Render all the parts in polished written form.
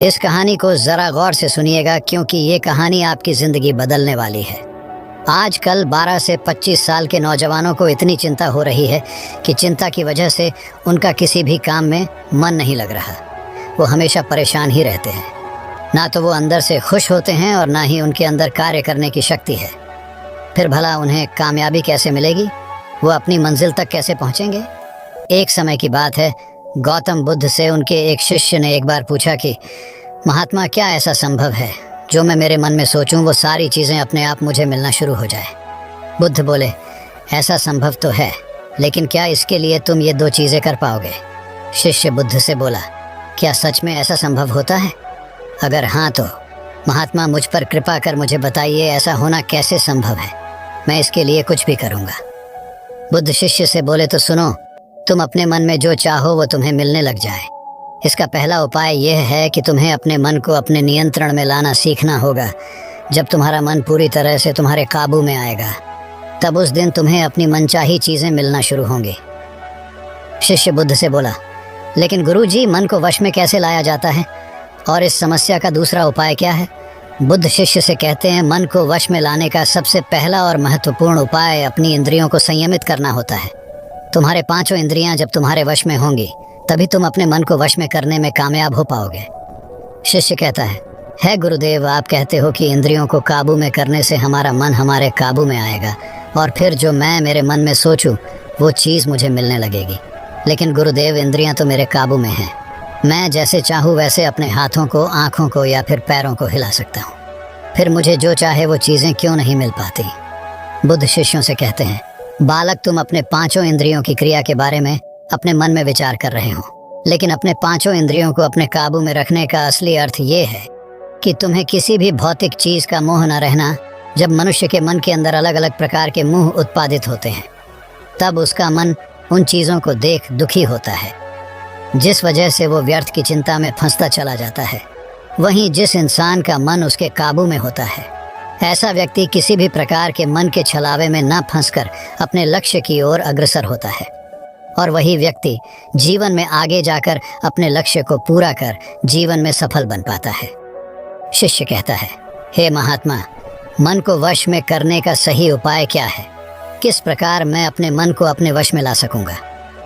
इस कहानी को ज़रा गौर से सुनिएगा क्योंकि ये कहानी आपकी ज़िंदगी बदलने वाली है। आजकल 12 से 25 साल के नौजवानों को इतनी चिंता हो रही है कि चिंता की वजह से उनका किसी भी काम में मन नहीं लग रहा। वो हमेशा परेशान ही रहते हैं। ना तो वो अंदर से खुश होते हैं और ना ही उनके अंदर कार्य करने की शक्ति है। फिर भला उन्हें कामयाबी कैसे मिलेगी? वो अपनी मंजिल तक कैसे पहुँचेंगे? एक समय की बात है, गौतम बुद्ध से उनके एक शिष्य ने एक बार पूछा कि महात्मा, क्या ऐसा संभव है जो मैं मेरे मन में सोचूं वो सारी चीज़ें अपने आप मुझे मिलना शुरू हो जाए? बुद्ध बोले, ऐसा संभव तो है, लेकिन क्या इसके लिए तुम ये दो चीज़ें कर पाओगे? शिष्य बुद्ध से बोला, क्या सच में ऐसा संभव होता है? अगर हाँ तो महात्मा मुझ पर कृपा कर मुझे बताइए, ऐसा होना कैसे संभव है? मैं इसके लिए कुछ भी करूँगा। बुद्ध शिष्य से बोले, तो सुनो, तुम अपने मन में जो चाहो वो तुम्हें मिलने लग जाए। इसका पहला उपाय यह है कि तुम्हें अपने मन को अपने नियंत्रण में लाना सीखना होगा। जब तुम्हारा मन पूरी तरह से तुम्हारे काबू में आएगा, तब उस दिन तुम्हें अपनी मनचाही चीज़ें मिलना शुरू होंगी। शिष्य बुद्ध से बोला, लेकिन गुरुजी, मन को वश में कैसे लाया जाता है और इस समस्या का दूसरा उपाय क्या है? बुद्ध शिष्य से कहते हैं, मन को वश में लाने का सबसे पहला और महत्वपूर्ण उपाय अपनी इंद्रियों को संयमित करना होता है। तुम्हारे पांचों इंद्रियां जब तुम्हारे वश में होंगी, तभी तुम अपने मन को वश में करने में कामयाब हो पाओगे। शिष्य कहता है गुरुदेव, आप कहते हो कि इंद्रियों को काबू में करने से हमारा मन हमारे काबू में आएगा और फिर जो मैं मेरे मन में सोचूं वो चीज़ मुझे मिलने लगेगी। लेकिन गुरुदेव, इंद्रियां तो मेरे काबू में हैं। मैं जैसे चाहूँ वैसे अपने हाथों को, आँखों को या फिर पैरों को हिला सकता हूँ। फिर मुझे जो चाहे वो चीज़ें क्यों नहीं मिल पाती? बुद्ध शिष्यों से कहते हैं, बालक, तुम अपने पांचों इंद्रियों की क्रिया के बारे में अपने मन में विचार कर रहे हो, लेकिन अपने पांचों इंद्रियों को अपने काबू में रखने का असली अर्थ ये है कि तुम्हें किसी भी भौतिक चीज़ का मोह न रहना। जब मनुष्य के मन के अंदर अलग अलग प्रकार के मोह उत्पादित होते हैं, तब उसका मन उन चीज़ों को देख दुखी होता है, जिस वजह से वो व्यर्थ की चिंता में फंसता चला जाता है। वहीं जिस इंसान का मन उसके काबू में होता है, ऐसा व्यक्ति किसी भी प्रकार के मन के छलावे में न फंसकर अपने लक्ष्य की ओर अग्रसर होता है, और वही व्यक्ति जीवन में आगे जाकर अपने लक्ष्य को पूरा कर जीवन में सफल बन पाता है। शिष्य कहता है, हे महात्मा, मन को वश में करने का सही उपाय क्या है? किस प्रकार मैं अपने मन को अपने वश में ला सकूंगा?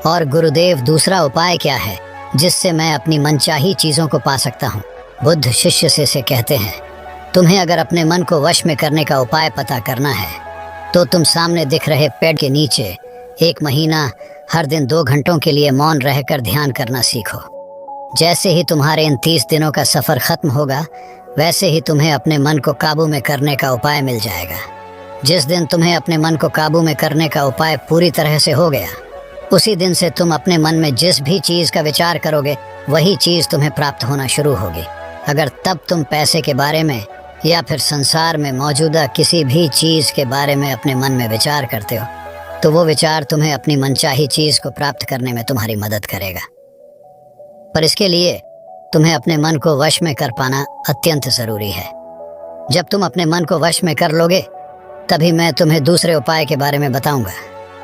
और गुरुदेव, दूसरा उपाय क्या है जिससे मैं अपनी मनचाही चीज़ों को पा सकता हूँ? बुद्ध शिष्य से कहते हैं, तुम्हें अगर अपने मन को वश में करने का उपाय पता करना है तो तुम सामने दिख रहे पेड़ के नीचे 1 महीना हर दिन 2 घंटों के लिए मौन रहकर ध्यान करना सीखो। जैसे ही तुम्हारे इन 30 दिनों का सफ़र ख़त्म होगा, वैसे ही तुम्हें अपने मन को काबू में करने का उपाय मिल जाएगा। जिस दिन तुम्हें अपने मन को काबू में करने का उपाय पूरी तरह से हो गया, उसी दिन से तुम अपने मन में जिस भी चीज़ का विचार करोगे, वही चीज़ तुम्हें प्राप्त होना शुरू होगी। अगर तब तुम पैसे के बारे में या फिर संसार में मौजूदा किसी भी चीज़ के बारे में अपने मन में विचार करते हो, तो वो विचार तुम्हें अपनी मनचाही चीज़ को प्राप्त करने में तुम्हारी मदद करेगा। पर इसके लिए तुम्हें अपने मन को वश में कर पाना अत्यंत ज़रूरी है। जब तुम अपने मन को वश में कर लोगे, तभी मैं तुम्हें दूसरे उपाय के बारे में बताऊंगा।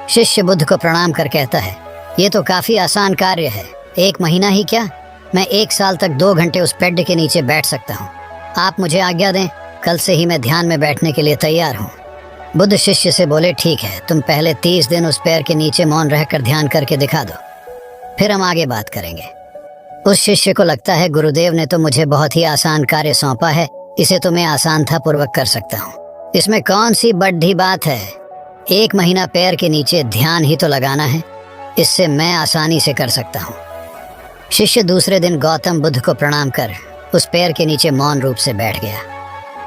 शिष्य बुद्ध को प्रणाम कर कहता है, ये तो काफ़ी आसान कार्य है। 1 महीना ही क्या, मैं 1 साल तक 2 घंटे उस पेड़ के नीचे बैठ सकता हूँ। आप मुझे आज्ञा दें, कल से ही मैं ध्यान में बैठने के लिए तैयार हूँ। बुद्ध शिष्य से बोले, ठीक है, तुम पहले 30 दिन उस पेड़ के नीचे मौन रहकर ध्यान करके दिखा दो, फिर हम आगे बात करेंगे। उस शिष्य को लगता है, गुरुदेव ने तो मुझे बहुत ही आसान कार्य सौंपा है, इसे तो मैं आसानता पूर्वक कर सकता हूँ। इसमें कौन सी बड़ी बात है? 1 महीना पैर के नीचे ध्यान ही तो लगाना है, इससे मैं आसानी से कर सकता हूँ। शिष्य दूसरे दिन गौतम बुद्ध को प्रणाम कर उस पेड़ के नीचे मौन रूप से बैठ गया।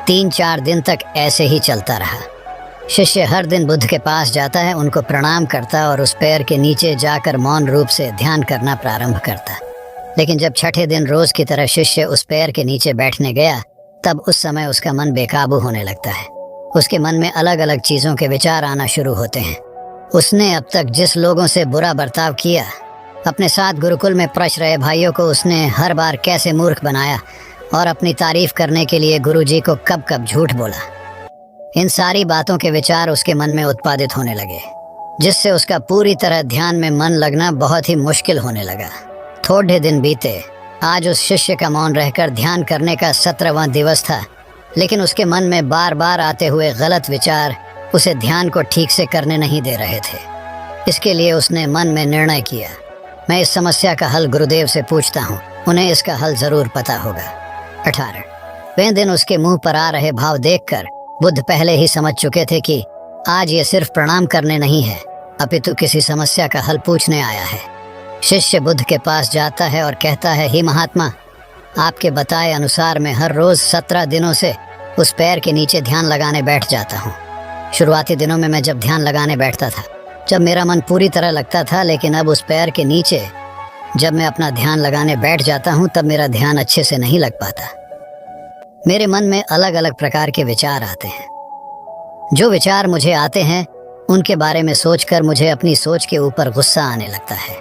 3-4 दिन तक ऐसे ही चलता रहा। शिष्य हर दिन बुद्ध के पास जाता है, उनको प्रणाम करता और उस पेड़ के नीचे जाकर मौन रूप से ध्यान करना प्रारंभ करता। लेकिन जब छठे दिन रोज की तरह शिष्य उस पेड़ के नीचे बैठने गया, तब उस समय उसका मन बेकाबू होने लगता है। उसके मन में अलग अलग चीज़ों के विचार आना शुरू होते हैं। उसने अब तक जिस लोगों से बुरा बर्ताव किया, अपने साथ गुरुकुल में पढ़ रहे भाइयों को उसने हर बार कैसे मूर्ख बनाया और अपनी तारीफ करने के लिए गुरुजी को कब कब झूठ बोला, इन सारी बातों के विचार उसके मन में उत्पादित होने लगे, जिससे उसका पूरी तरह ध्यान में मन लगना बहुत ही मुश्किल होने लगा। थोड़े दिन बीते आज उस शिष्य का मौन रहकर ध्यान करने का 17वां दिवस था, लेकिन उसके मन में बार बार आते हुए गलत विचार उसे ध्यान को ठीक से करने नहीं दे रहे थे। इसके लिए उसने मन में निर्णय किया, मैं इस समस्या का हल गुरुदेव से पूछता हूँ, उन्हें इसका हल जरूर पता होगा। 18 वे दिन उसके मुंह पर आ रहे भाव देखकर बुद्ध पहले ही समझ चुके थे कि आज ये सिर्फ प्रणाम करने नहीं है, अपितु किसी समस्या का हल पूछने आया है। शिष्य बुद्ध के पास जाता है और कहता है, हे महात्मा, आपके बताए अनुसार मैं हर रोज 17 दिनों से उस पैर के नीचे ध्यान लगाने बैठ जाता हूँ। शुरुआती दिनों में मैं जब ध्यान लगाने बैठता था, जब मेरा मन पूरी तरह लगता था, लेकिन अब उस पैर के नीचे जब मैं अपना ध्यान लगाने बैठ जाता हूँ तब मेरा ध्यान अच्छे से नहीं लग पाता। मेरे मन में अलग अलग प्रकार के विचार आते हैं। जो विचार मुझे आते हैं उनके बारे में सोचकर मुझे अपनी सोच के ऊपर गुस्सा आने लगता है।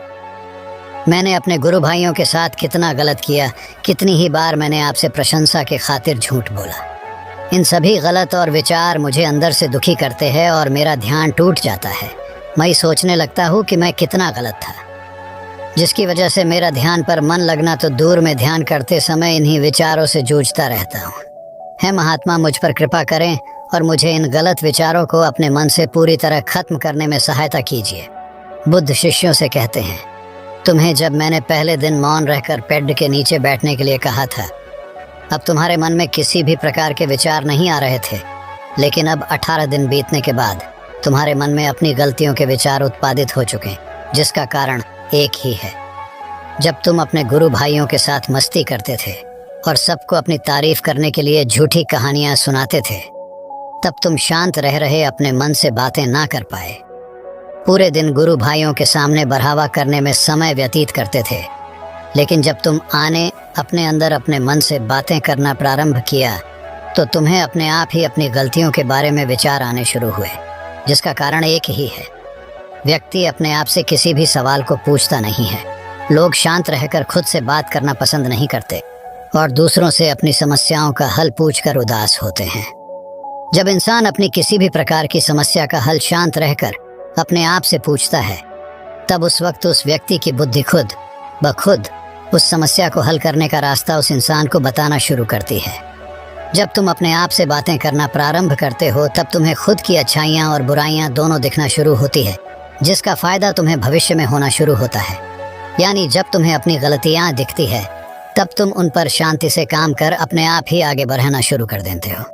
मैंने अपने गुरु भाइयों के साथ कितना गलत किया, कितनी ही बार मैंने आपसे प्रशंसा के खातिर झूठ बोला। इन सभी गलत और विचार मुझे अंदर से दुखी करते हैं और मेरा ध्यान टूट जाता है। मैं सोचने लगता हूँ कि मैं कितना गलत था, जिसकी वजह से मेरा ध्यान पर मन लगना तो दूर में ध्यान करते समय इन्हीं विचारों से जूझता रहता हूँ। हे महात्मा, मुझ पर कृपा करें और मुझे इन गलत विचारों को अपने मन से पूरी तरह खत्म करने में सहायता कीजिए। बुद्ध शिष्यों से कहते हैं, तुम्हें जब मैंने पहले दिन मौन रहकर पेड़ के नीचे बैठने के लिए कहा था, अब तुम्हारे मन में किसी भी प्रकार के विचार नहीं आ रहे थे, लेकिन अब 18 दिन बीतने के बाद तुम्हारे मन में अपनी गलतियों के विचार उत्पादित हो चुके, जिसका कारण एक ही है। जब तुम अपने गुरु भाइयों के साथ मस्ती करते थे और सबको अपनी तारीफ करने के लिए झूठी कहानियां सुनाते थे, तब तुम शांत रह रहे अपने मन से बातें ना कर पाए। पूरे दिन गुरु भाइयों के सामने बढ़ावा करने में समय व्यतीत करते थे, लेकिन जब तुम अपने अंदर अपने मन से बातें करना प्रारंभ किया तो तुम्हें अपने आप ही अपनी गलतियों के बारे में विचार आने शुरू हुए, जिसका कारण एक ही है। व्यक्ति अपने आप से किसी भी सवाल को पूछता नहीं है। लोग शांत रहकर खुद से बात करना पसंद नहीं करते और दूसरों से अपनी समस्याओं का हल पूछकर उदास होते हैं। जब इंसान अपनी किसी भी प्रकार की समस्या का हल शांत रहकर अपने आप से पूछता है, तब उस वक्त उस व्यक्ति की बुद्धि खुद ब खुद उस समस्या को हल करने का रास्ता उस इंसान को बताना शुरू करती है। जब तुम अपने आप से बातें करना प्रारंभ करते हो, तब तुम्हें खुद की अच्छाइयाँ और बुराइयाँ दोनों दिखना शुरू होती है, जिसका फायदा तुम्हें भविष्य में होना शुरू होता है। यानी जब तुम्हें अपनी गलतियाँ दिखती है, तब तुम उन पर शांति से काम कर अपने आप ही आगे बढ़ना शुरू कर देते हो।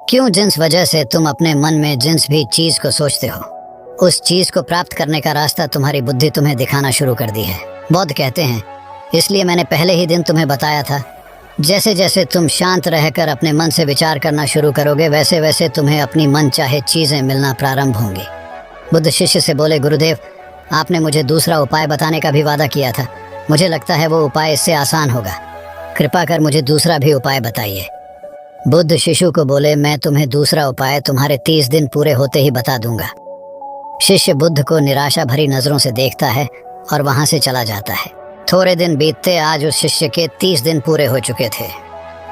क्यों? जिस वजह से तुम अपने मन में जिस भी चीज़ को सोचते हो, उस चीज़ को प्राप्त करने का रास्ता तुम्हारी बुद्धि तुम्हें दिखाना शुरू कर दी है। बौद्ध कहते हैं, इसलिए मैंने पहले ही दिन तुम्हें बताया था, जैसे जैसे तुम शांत रहकर अपने मन से विचार करना शुरू करोगे, वैसे वैसे तुम्हें अपनी मन चाहे चीज़ें मिलना प्रारंभ होंगी। बुद्ध शिष्य से बोले, गुरुदेव, आपने मुझे दूसरा उपाय बताने का भी वादा किया था। मुझे लगता है वो उपाय इससे आसान होगा। कृपा कर मुझे दूसरा भी उपाय बताइए। बुद्ध शिशु को बोले, मैं तुम्हें दूसरा उपाय तुम्हारे 30 दिन पूरे होते ही बता दूंगा। शिष्य बुद्ध को निराशा भरी नजरों से देखता है और वहां से चला जाता है। थोड़े दिन बीतते आज उस शिष्य के 30 दिन पूरे हो चुके थे।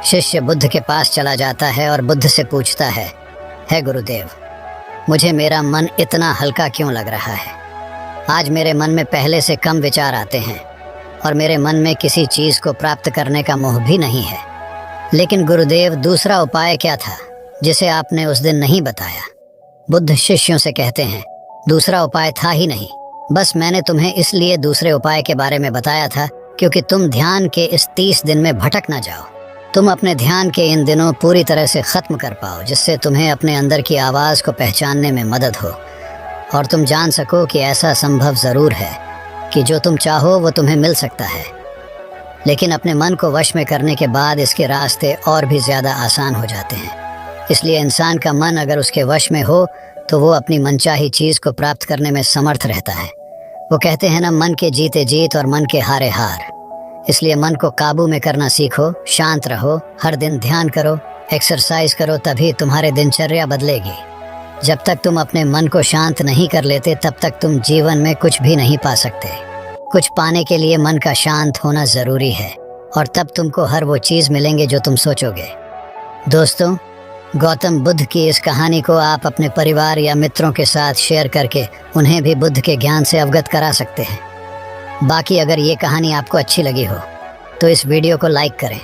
शिष्य बुद्ध के पास चला जाता है और बुद्ध से पूछता है, हे गुरुदेव, मुझे मेरा मन इतना हल्का क्यों लग रहा है? आज मेरे मन में पहले से कम विचार आते हैं और मेरे मन में किसी चीज़ को प्राप्त करने का मोह भी नहीं है। लेकिन गुरुदेव, दूसरा उपाय क्या था जिसे आपने उस दिन नहीं बताया? बुद्ध शिष्यों से कहते हैं, दूसरा उपाय था ही नहीं, बस मैंने तुम्हें इसलिए दूसरे उपाय के बारे में बताया था क्योंकि तुम ध्यान के इस 30 दिन में भटक ना जाओ। तुम अपने ध्यान के इन दिनों पूरी तरह से ख़त्म कर पाओ, जिससे तुम्हें अपने अंदर की आवाज़ को पहचानने में मदद हो और तुम जान सको कि ऐसा संभव ज़रूर है कि जो तुम चाहो वो तुम्हें मिल सकता है। लेकिन अपने मन को वश में करने के बाद इसके रास्ते और भी ज़्यादा आसान हो जाते हैं। इसलिए इंसान का मन अगर उसके वश में हो तो वो अपनी मनचाही चीज़ को प्राप्त करने में समर्थ रहता है। वो कहते हैं ना, मन के जीते जीत और मन के हारे हार। इसलिए मन को काबू में करना सीखो, शांत रहो, हर दिन ध्यान करो, एक्सरसाइज करो, तभी तुम्हारे दिनचर्या बदलेगी। जब तक तुम अपने मन को शांत नहीं कर लेते, तब तक तुम जीवन में कुछ भी नहीं पा सकते। कुछ पाने के लिए मन का शांत होना ज़रूरी है और तब तुमको हर वो चीज़ मिलेंगे जो तुम सोचोगे। दोस्तों, गौतम बुद्ध की इस कहानी को आप अपने परिवार या मित्रों के साथ शेयर करके उन्हें भी बुद्ध के ज्ञान से अवगत करा सकते हैं। बाकी अगर ये कहानी आपको अच्छी लगी हो तो इस वीडियो को लाइक करें।